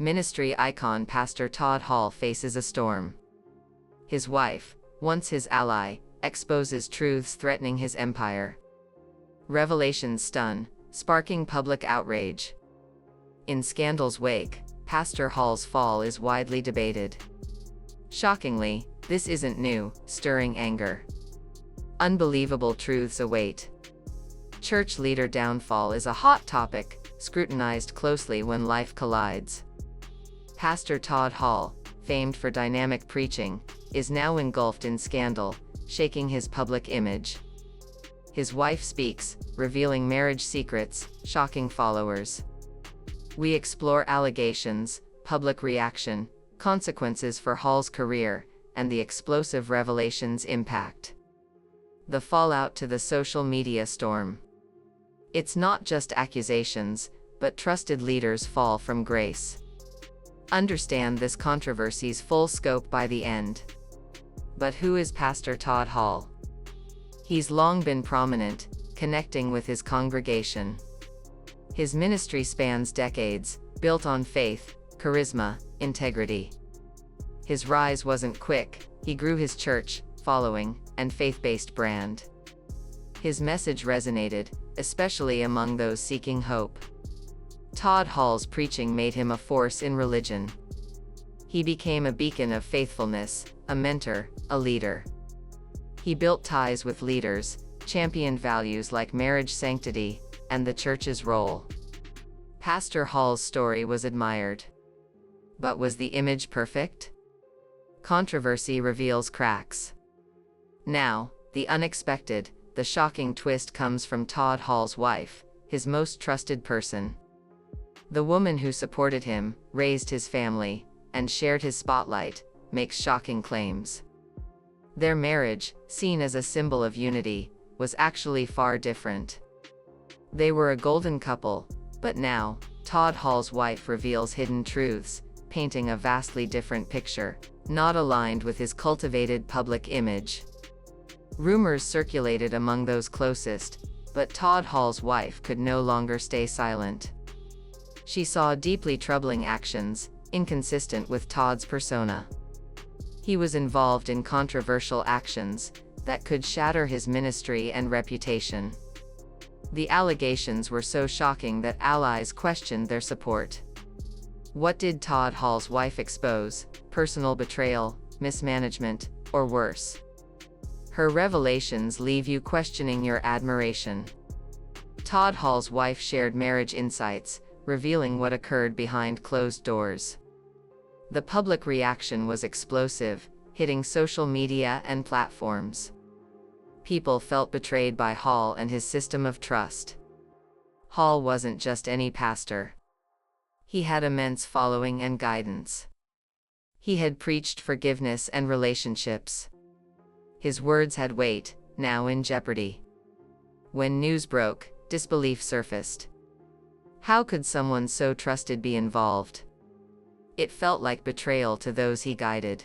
Ministry icon Pastor Todd Hall faces a storm. His wife, once his ally, exposes truths threatening his empire. Revelations stun, sparking public outrage. In scandal's wake, Pastor Hall's fall is widely debated. Shockingly, this isn't new, stirring anger. Unbelievable truths await. Church leader downfall is a hot topic, scrutinized closely when life collides. Pastor Todd Hall, famed for dynamic preaching, is now engulfed in scandal, shaking his public image. His wife speaks, revealing marriage secrets, shocking followers. We explore allegations, public reaction, consequences for Hall's career, and the explosive revelation's impact. The fallout to the social media storm. It's not just accusations, but trusted leaders fall from grace. Understand this controversy's full scope by the end. But who is Pastor Todd Hall? He's long been prominent, connecting with his congregation. His ministry spans decades, built on faith, charisma, integrity. His rise wasn't quick, he grew his church, following, and faith-based brand. His message resonated, especially among those seeking hope. Todd Hall's preaching made him a force in religion. He became a beacon of faithfulness, a mentor, a leader. He built ties with leaders, championed values like marriage sanctity, and the church's role. Pastor Hall's story was admired. But was the image perfect? Controversy reveals cracks. Now, the unexpected, the shocking twist comes from Todd Hall's wife, his most trusted person. The woman who supported him, raised his family, and shared his spotlight, makes shocking claims. Their marriage, seen as a symbol of unity, was actually far different. They were a golden couple, but now, Todd Hall's wife reveals hidden truths, painting a vastly different picture, not aligned with his cultivated public image. Rumors circulated among those closest, but Todd Hall's wife could no longer stay silent. She saw deeply troubling actions, inconsistent with Todd's persona. He was involved in controversial actions that could shatter his ministry and reputation. The allegations were so shocking that allies questioned their support. What did Todd Hall's wife expose? Personal betrayal, mismanagement, or worse? Her revelations leave you questioning your admiration. Todd Hall's wife shared marriage insights, revealing what occurred behind closed doors. The public reaction was explosive, hitting social media and platforms. People felt betrayed by Hall and his system of trust. Hall wasn't just any pastor. He had immense following and guidance. He had preached forgiveness and relationships. His words had weight, now in jeopardy. When news broke, disbelief surfaced. How could someone so trusted be involved? It felt like betrayal to those he guided.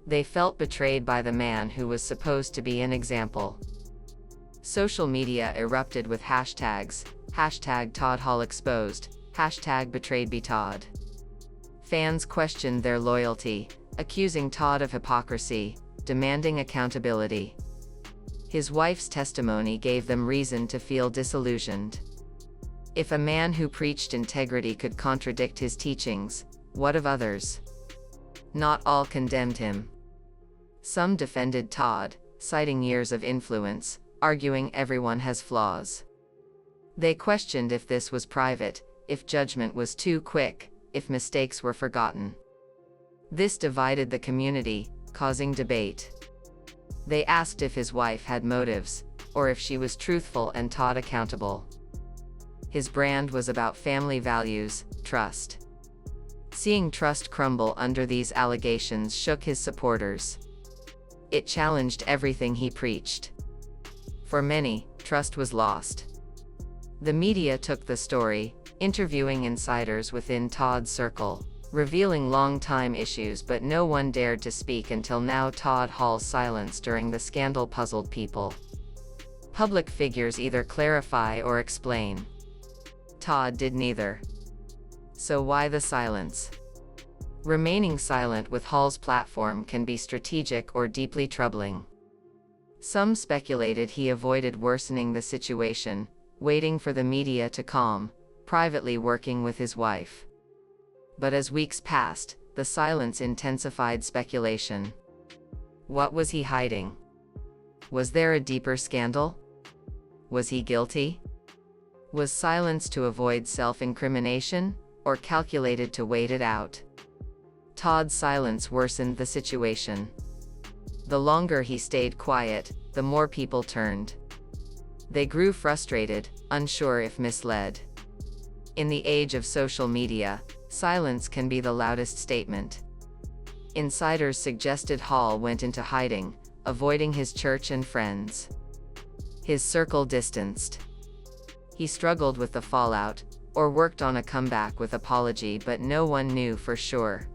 They felt betrayed by the man who was supposed to be an example. Social media erupted with hashtags, #ToddHallExposed, #BetrayedBeTodd. Fans questioned their loyalty, accusing Todd of hypocrisy, demanding accountability. His wife's testimony gave them reason to feel disillusioned. If a man who preached integrity could contradict his teachings, what of others? Not all condemned him. Some defended Todd, citing years of influence, arguing everyone has flaws. They questioned if this was private, if judgment was too quick, if mistakes were forgotten. This divided the community, causing debate. They asked if his wife had motives, or if she was truthful and Todd accountable. His brand was about family values, trust. Seeing trust crumble under these allegations shook his supporters. It challenged everything he preached. For many, trust was lost. The media took the story, interviewing insiders within Todd's circle, revealing long-time issues, but no one dared to speak until now. Todd Hall's silence during the scandal puzzled people. Public figures either clarify or explain. Todd did neither. So why the silence? Remaining silent with Hall's platform can be strategic or deeply troubling. Some speculated he avoided worsening the situation, waiting for the media to calm, privately working with his wife. But as weeks passed, the silence intensified speculation. What was he hiding? Was there a deeper scandal? Was he guilty? Was silence to avoid self-incrimination, or calculated to wait it out? Todd's silence worsened the situation. The longer he stayed quiet, the more people turned. They grew frustrated, unsure if misled. In the age of social media, silence can be the loudest statement. Insiders suggested Hall went into hiding, avoiding his church and friends. His circle distanced. He struggled with the fallout, or worked on a comeback with apology, but no one knew for sure.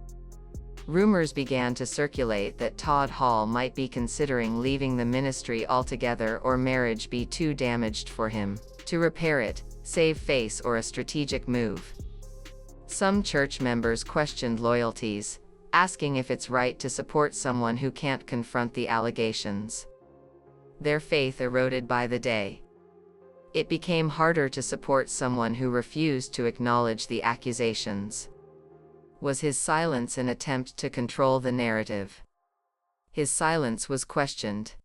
Rumors began to circulate that Todd Hall might be considering leaving the ministry altogether, or marriage be too damaged for him to repair it, save face, or a strategic move. Some church members questioned loyalties, asking if it's right to support someone who can't confront the allegations. Their faith eroded by the day. It became harder to support someone who refused to acknowledge the accusations. Was his silence an attempt to control the narrative? His silence was questioned.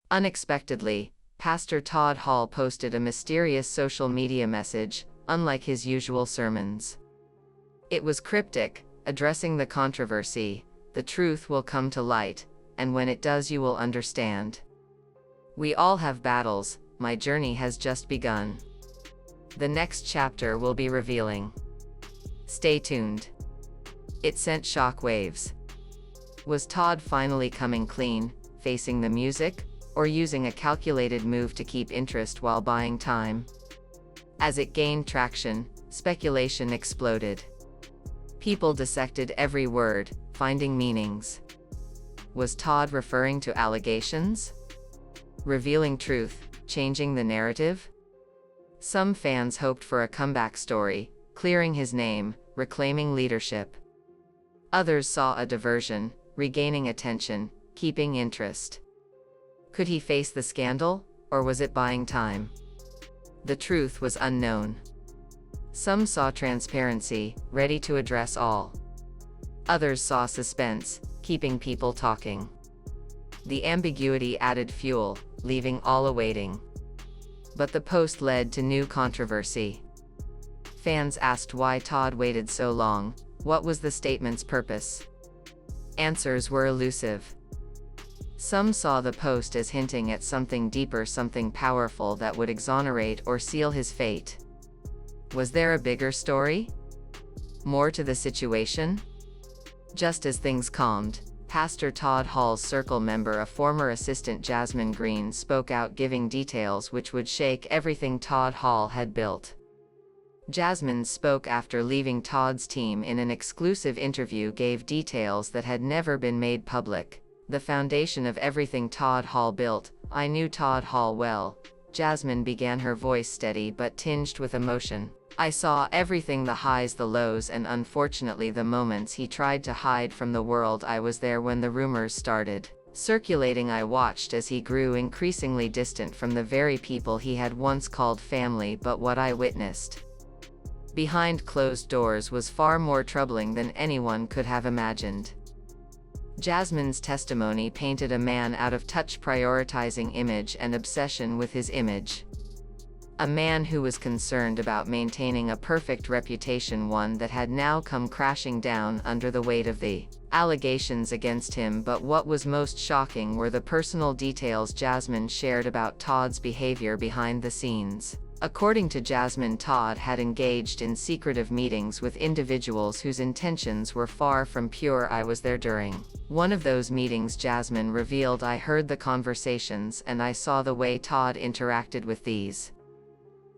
Unexpectedly, Pastor Todd Hall posted a mysterious social media message, unlike his usual sermons. It was cryptic, addressing the controversy. The truth will come to light, and when it does, you will understand. We all have battles. My journey has just begun. The next chapter will be revealing. Stay tuned. It sent shock waves. Was Todd finally coming clean, facing the music, or using a calculated move to keep interest while buying time? As it gained traction, speculation exploded. People dissected every word, finding meanings. Was Todd referring to allegations? Revealing truth, changing the narrative? Some fans hoped for a comeback story, clearing his name, reclaiming leadership. Others saw a diversion, regaining attention, keeping interest. Could he face the scandal, or was it buying time? The truth was unknown. Some saw transparency, ready to address all. Others saw suspense, keeping people talking. The ambiguity added fuel, leaving all awaiting. But the post led to new controversy. Fans asked why Todd waited so long. What was the statement's purpose? Answers were elusive. Some saw the post as hinting at something deeper, something powerful that would exonerate or seal his fate. Was there a bigger story? More to the situation? Just as things calmed, Pastor Todd Hall's circle member, a former assistant Jasmine Green, spoke out, giving details which would shake everything Todd Hall had built. Jasmine spoke after leaving Todd's team in an exclusive interview, gave details that had never been made public. The foundation of everything Todd Hall built. I knew Todd Hall well. Jasmine began, her voice steady but tinged with emotion. I saw everything, the highs, the lows, and unfortunately the moments he tried to hide from the world. I was there when the rumors started circulating. I watched as he grew increasingly distant from the very people he had once called family, but what I witnessed behind closed doors was far more troubling than anyone could have imagined. Jasmine's testimony painted a man out of touch, prioritizing image and obsession with his image. A man who was concerned about maintaining a perfect reputation, one that had now come crashing down under the weight of the allegations against him. But what was most shocking were the personal details Jasmine shared about Todd's behavior behind the scenes. According to Jasmine, Todd had engaged in secretive meetings with individuals whose intentions were far from pure. I was there during one of those meetings, Jasmine revealed. I heard the conversations and I saw the way Todd interacted with these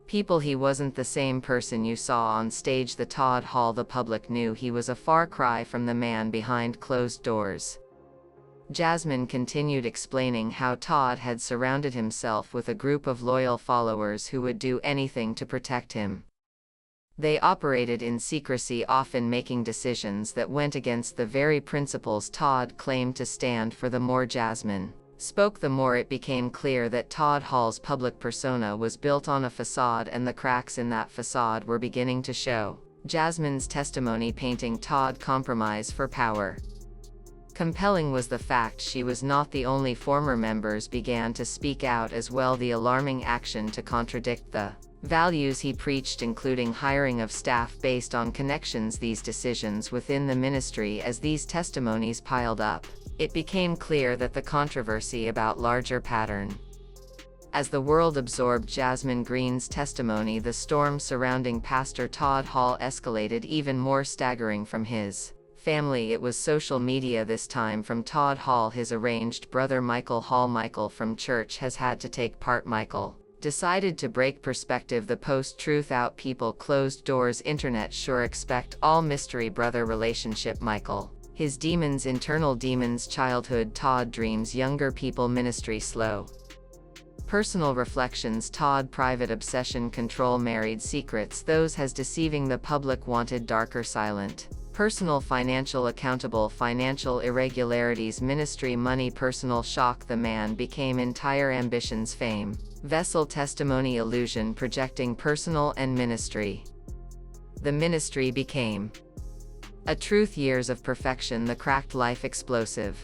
people. He wasn't the same person you saw on stage. The Todd Hall the public knew he was a far cry from the man behind closed doors. Jasmine continued, explaining how Todd had surrounded himself with a group of loyal followers who would do anything to protect him. They operated in secrecy, often making decisions that went against the very principles Todd claimed to stand for. The more Jasmine spoke, the more it became clear that Todd Hall's public persona was built on a facade, and the cracks in that facade were beginning to show. Jasmine's testimony painting Todd compromise for power. Compelling was the fact she was not the only. Former members began to speak out as well, the alarming action to contradict the values he preached, including hiring of staff based on connections. These decisions within the ministry, as these testimonies piled up, it became clear that the controversy about larger pattern. As the world absorbed Jasmine Green's testimony, the storm surrounding Pastor Todd Hall escalated even more. Staggering from his family, it was social media this time. From Todd Hall, his arranged brother Michael Hall. Michael from church has had to take part. Michael decided to break perspective. The post-truth out, people closed doors, internet sure expect all mystery brother relationship. Michael, his demons, internal demons, childhood Todd dreams, younger people, ministry slow. Personal reflections, Todd private obsession, control, married secrets, those has deceiving the public, wanted, darker, silent. Personal financial, accountable, financial irregularities, ministry, money, personal shock, the man became entire, ambitions, fame, vessel, testimony, illusion, projecting personal and ministry. The ministry became a truth, years of perfection, the cracked life, explosive.